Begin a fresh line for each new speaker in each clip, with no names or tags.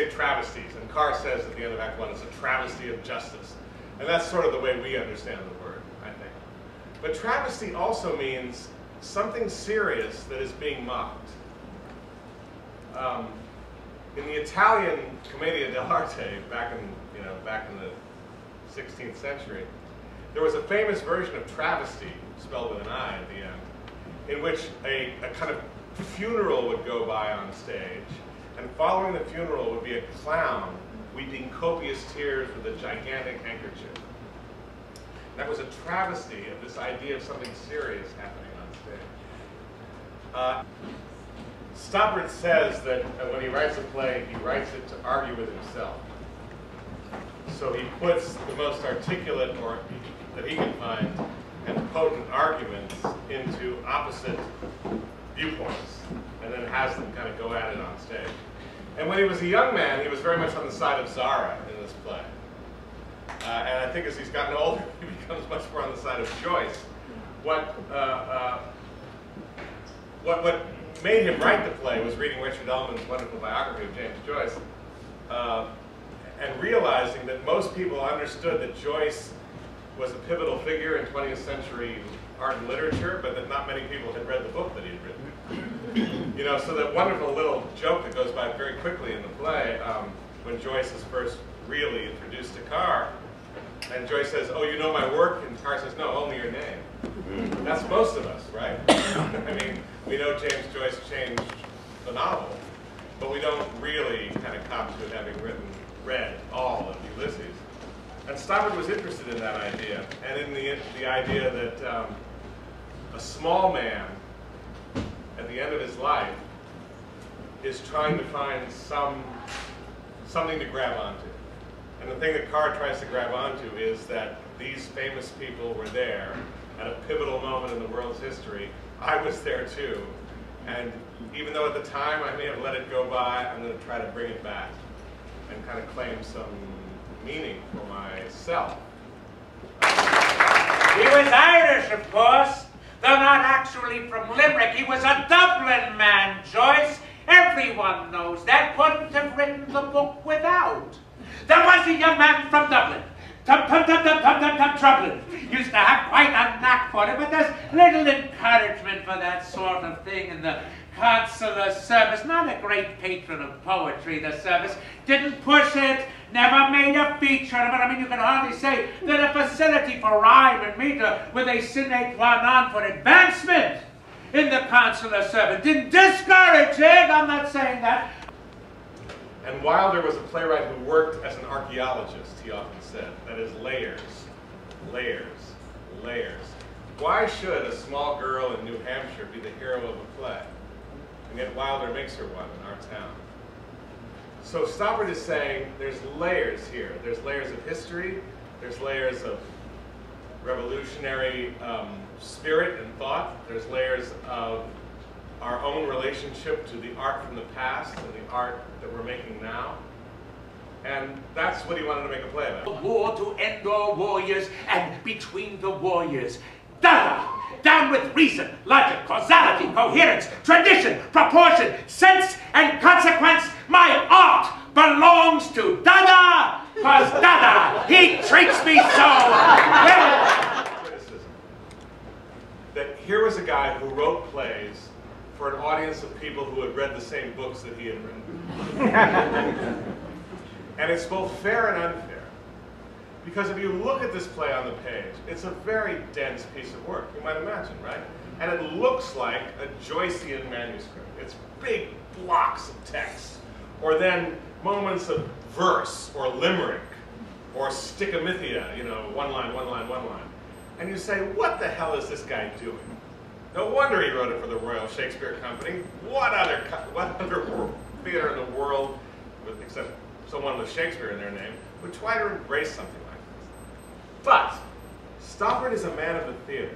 say travesties, and Carr says at the end of Act 1, it's a travesty of justice. And that's sort of the way we understand the word, I think. But travesty also means something serious that is being mocked. In the Italian Commedia dell'arte, back in the 16th century, there was a famous version of travesty, spelled with an I at the end, in which a kind of funeral would go by on stage, and following the funeral would be a clown weeping copious tears with a gigantic handkerchief. That was a travesty of this idea of something serious happening on stage. Stoppard says that when he writes a play, he writes it to argue with himself. So he puts the most articulate or that he can find and potent arguments into opposite viewpoints, and then has them kind of go at it on stage. And when he was a young man, he was very much on the side of Zara in this play. And I think as he's gotten older, he becomes much more on the side of Joyce. What made him write the play was reading Richard Ellman's wonderful biography of James Joyce, and realizing that most people understood that Joyce was a pivotal figure in 20th century art and literature, but that not many people had read the book that he had written. You know, so that wonderful little joke that goes by very quickly in the play, when Joyce is first really introduced to Carr, and Joyce says, "Oh, you know my work?" And Carr says, "No, only your name." That's most of us, right? I mean, we know James Joyce changed the novel, but we don't really kind of cop to having read all of Ulysses. And Stoppard was interested in that idea, and in the idea that a small man, at the end of his life, is trying to find something to grab onto. And the thing that Carr tries to grab onto is that these famous people were there at a pivotal moment in the world's history. I was there too. And even though at the time I may have let it go by, I'm going to try to bring it back and kind of claim some meaning for myself.
He was Irish, of course, though not actually from Limerick. He was a Dublin man, Joyce. Everyone knows that. Couldn't have written the book without. There was a young man from Dublin, Trublin. Used to have quite a knack for it, but there's little encouragement for that sort of thing in the consular service. Not a great patron of poetry, the service. Didn't push it, never made a feature of it. I mean, you can hardly say that a facility for rhyme and meter with a sine qua non for advancement in the consular service. Didn't discourage it, I'm not saying that.
And Wilder was a playwright who worked as an archaeologist, he often said. That is, layers, layers, layers. Why should a small girl in New Hampshire be the hero of a play? And yet Wilder makes her one in our town. So Stoppard is saying there's layers here. There's layers of history, there's layers of revolutionary spirit and thought, there's layers of our own relationship to the art from the past and the art that we're making now. And that's what he wanted to make a play about.
War to end all warriors, and between the warriors, Dada! Down with reason, logic, causality, coherence, tradition, proportion, sense, and consequence. My art belongs to Dada, cause Dada, he treats me so well.
Criticism. That here was a guy who wrote plays for an audience of people who had read the same books that he had written. And it's both fair and unfair. Because if you look at this play on the page, it's a very dense piece of work, you might imagine, right? And it looks like a Joycean manuscript. It's big blocks of text. Or then moments of verse, or limerick, or stickamithia, you know, one line, one line, one line. And you say, what the hell is this guy doing? No wonder he wrote it for the Royal Shakespeare Company. What other theater in the world, except someone with Shakespeare in their name, would try to embrace something like this? But Stoppard is a man of the theater,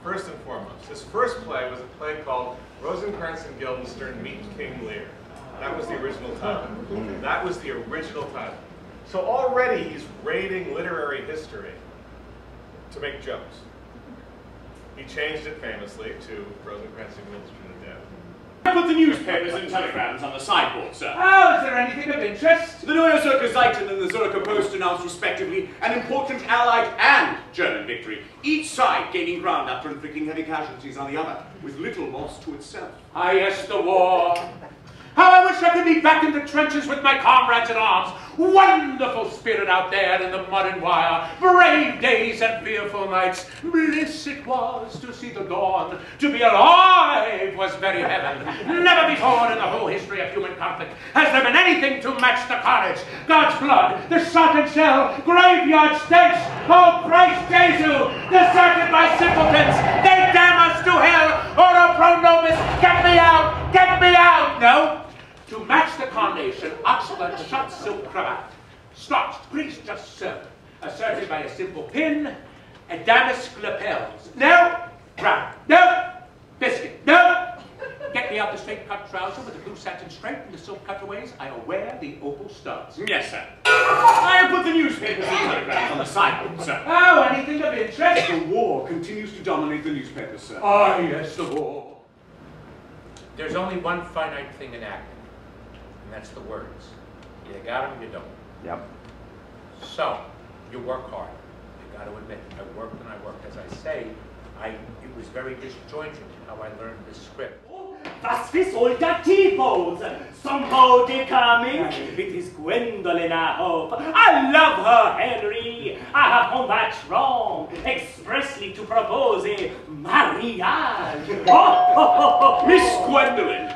first and foremost. His first play was a play called Rosencrantz and Guildenstern Meet King Lear. That was the original title. That was the original title. So already he's raiding literary history to make jokes. He changed it famously to Rosencrantz and Guildenstern are dead.
I put the newspapers and telegrams on the sideboard, sir.
Oh, is there anything of interest?
The Neue Zürcher Zeitung and the Zürcher Post announced respectively an important Allied and German victory, each side gaining ground after inflicting heavy casualties on the other, with little loss to itself.
Ah, yes, the war. How I wish I could be back in the trenches with my comrades in arms. Wonderful spirit out there in the mud and wire. Brave days and fearful nights. Bliss it was to see the dawn. To be alive was very heaven. Never before in the whole history of human conflict has there been anything to match the carnage. God's blood, the shot and shell, graveyard stench. Oh, Christ Jesu, deserted by simpletons. They damn us to hell. Oro pro nobis, get me out, get me out. No. To match the carnation, oxblood, shot silk cravat, starched, greased, just so, asserted by a simple pin, and damask lapels. No, brown, no, biscuit, no. Get me out the straight cut trouser with the blue satin stripe and the silk cutaways. I'll wear the opal studs.
Yes, sir. I have put the newspapers and telegrams on the sideboard, sir.
Oh, anything of interest?
The war continues to dominate the newspapers, sir.
Ah, yes, the war. There's only one finite thing in acting. And that's the words. You got them, you don't.
Yep.
So, you work hard. You got to admit, I worked and I worked. As I say, it was very disjointed how I learned this script.
Was für solcher Typos? Somehow decoming. It is Gwendolyn, I hope. I love her, Henry. I have done that wrong, expressly to propose a marriage.
Miss Gwendolyn.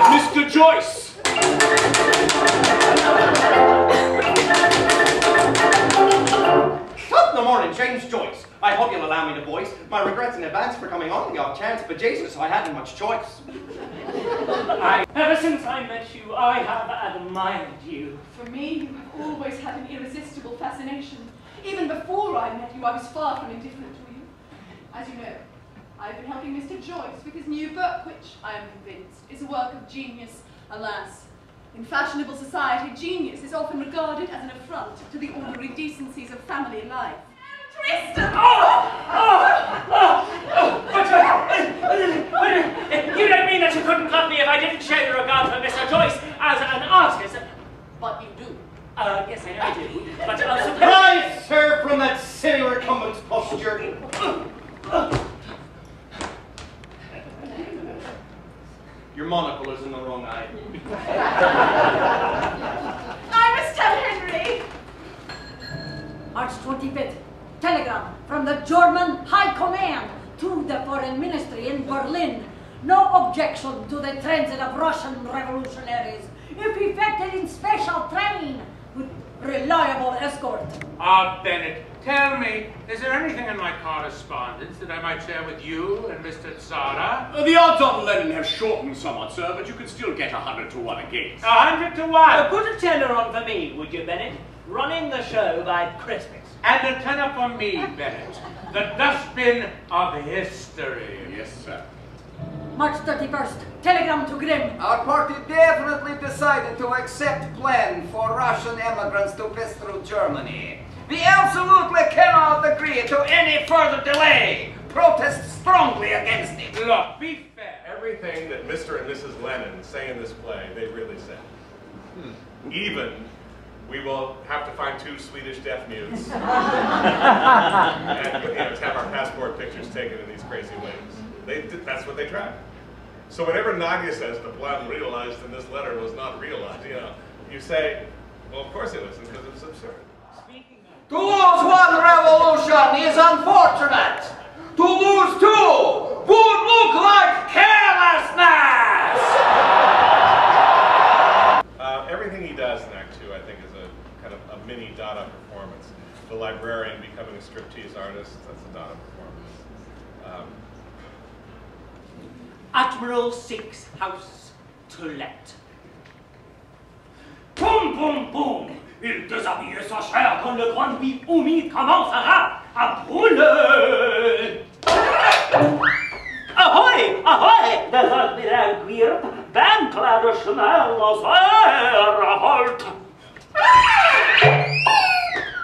Mr. Joyce!
Good morning, James Joyce. I hope you'll allow me to voice my regrets in advance for coming on the off chance, but Jesus, I hadn't much choice.
Ever since I met you, I have admired you.
For me, you have always had an irresistible fascination. Even before I met you, I was far from indifferent to you. As you know, I've been helping Mr. Joyce with his new book, which, I am convinced, is a work of genius. Alas, in fashionable society, genius is often regarded as an affront to the ordinary decencies of family life. Tristan!
You don't mean that you couldn't love me if I didn't show the regard for Mr. Joyce as an artist?
But you do.
Yes, I know I do. But
Rise, sir, from that silly recumbent posture. Your monocle is in the wrong eye.
I must tell Henry!
March 25th. Telegram from the German High Command to the Foreign Ministry in Berlin. No objection to the transit of Russian revolutionaries, if effected in special train with reliable escort.
Ah, Bennett, tell me, is there anything in my correspondence that I might share with you and Mr. Tsara?
The odds on Lenin have shortened somewhat, sir, but you can still get 100 to 1 against.
100 to 1!
put a tenner on for me, would you, Bennett? Running the show by Christmas.
And a tenner for me, Bennett. The dustbin of history.
Yes, sir.
March 31st. Telegram to Grimm.
Our party definitely decided to accept plan for Russian immigrants to pass through Germany. We absolutely cannot agree to any further delay. Protest strongly against it.
Look, be fair.
Everything that Mr. and Mrs. Lennon say in this play, they really said. Even, we will have to find 2 Swedish deaf mutes and to have our passport pictures taken in these crazy ways. That's what they tried. So whenever Nadia says the plan realized in this letter was not realized, you say, well, of course it wasn't, because it's absurd.
To lose one revolution is unfortunate. To lose 2 would look like carelessness.
Everything he does in Act 2, I think, is a kind of a mini Dada performance. The librarian becoming a striptease artist, that's a Dada performance.
Admiral 6 House to let. Boum, boum, boum. Il déshabille sa chair quand le grand vie humide commencera à brûler. Ahoy, ahoy, des admiral Gwirp, bandklade Chanel aus revolt.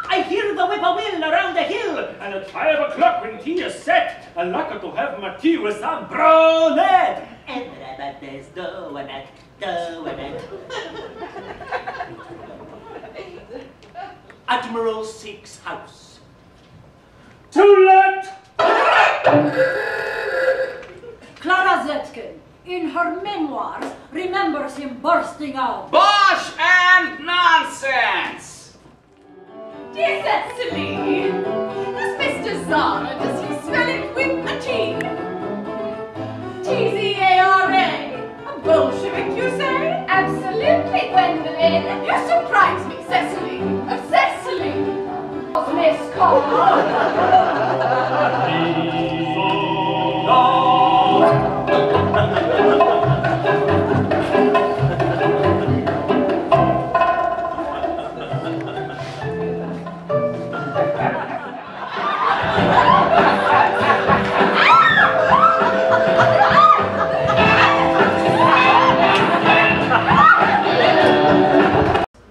I hear the whippoorwill around the hill, and at 5 o'clock when tea is set, I like to have my tea with some brunette. And everybody's doing it, doing it. Admiral Seek's house. To let!
Clara Zetkin, in her memoirs, remembers him bursting out.
Bosh and nonsense!
Dear Cecily, does Mr. Zara, does he smell it with a T? T-Z-A-R-A. A Bolshevik, you say? Absolutely, Gwendolyn. You surprise me, Cecily. Oh, Cecily! Miss Cole.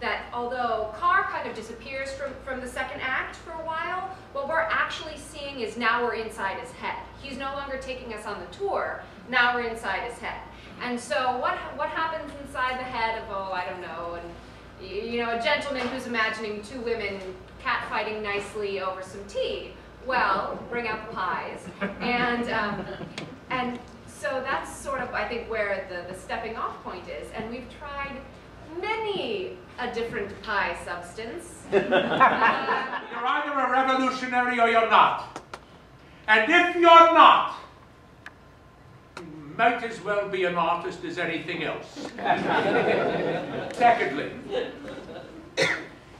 That although Carr kind of disappears from the second act for a while, what we're actually seeing is now we're inside his head. He's no longer taking us on the tour, now we're inside his head. And so what happens inside the head of, oh, I don't know, and you know, a gentleman who's imagining two women catfighting nicely over some tea? Well, bring out the pies. And so that's sort of, I think, where the stepping off point is. And we've tried many a different pie substance.
You're either a revolutionary or you're not. And if you're not, you might as well be an artist as anything else. Secondly,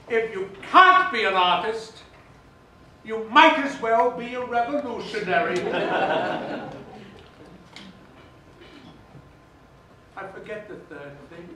if you can't be an artist, you might as well be a revolutionary. I forget the third thing.